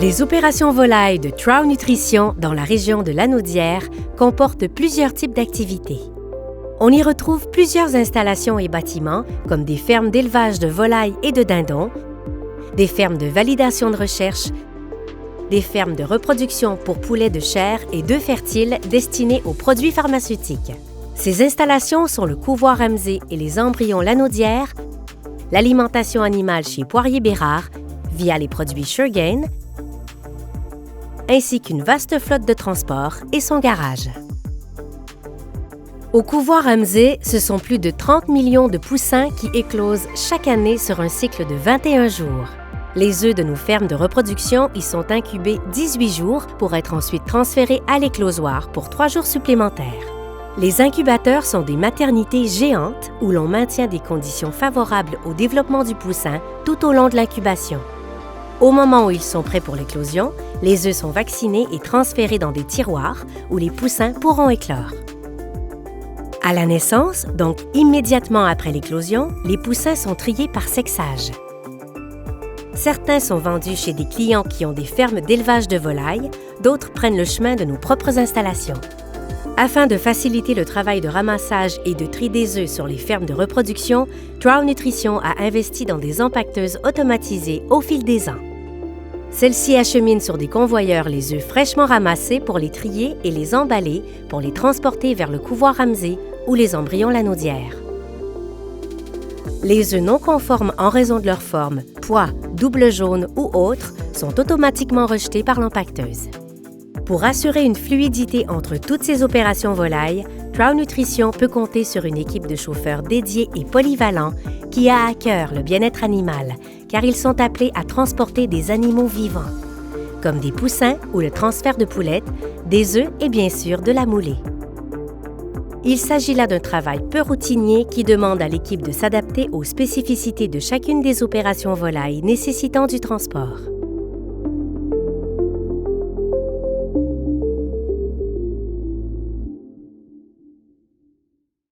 Les opérations volailles de Trout Nutrition dans la région de Lanaudière comportent plusieurs types d'activités. On y retrouve plusieurs installations et bâtiments, comme des fermes d'élevage de volailles et de dindons, des fermes de validation de recherche, des fermes de reproduction pour poulets de chair et d'œufs fertiles destinés aux produits pharmaceutiques. Ces installations sont le couvoir Ramsay et les embryons Lanaudière, l'alimentation animale chez Poirier-Bérard via les produits Suregain, ainsi qu'une vaste flotte de transport et son garage. Au couvoir Ramsay, ce sont plus de 30 millions de poussins qui éclosent chaque année sur un cycle de 21 jours. Les œufs de nos fermes de reproduction y sont incubés 18 jours pour être ensuite transférés à l'éclosoir pour 3 jours supplémentaires. Les incubateurs sont des maternités géantes où l'on maintient des conditions favorables au développement du poussin tout au long de l'incubation. Au moment où ils sont prêts pour l'éclosion, les œufs sont vaccinés et transférés dans des tiroirs où les poussins pourront éclore. À la naissance, donc immédiatement après l'éclosion, les poussins sont triés par sexage. Certains sont vendus chez des clients qui ont des fermes d'élevage de volailles, d'autres prennent le chemin de nos propres installations. Afin de faciliter le travail de ramassage et de tri des œufs sur les fermes de reproduction, Trout Nutrition a investi dans des empaqueteuses automatisées au fil des ans. Celles-ci acheminent sur des convoyeurs les œufs fraîchement ramassés pour les trier et les emballer pour les transporter vers le couvoir Ramsay ou les embryons Lanaudière. Les œufs non conformes en raison de leur forme, poids, double jaune ou autre sont automatiquement rejetés par l'empaqueteuse. Pour assurer une fluidité entre toutes ces opérations volailles, Trout Nutrition peut compter sur une équipe de chauffeurs dédiés et polyvalents qui a à cœur le bien-être animal, car ils sont appelés à transporter des animaux vivants, comme des poussins ou le transfert de poulettes, des œufs et bien sûr de la moulée. Il s'agit là d'un travail peu routinier qui demande à l'équipe de s'adapter aux spécificités de chacune des opérations volailles nécessitant du transport.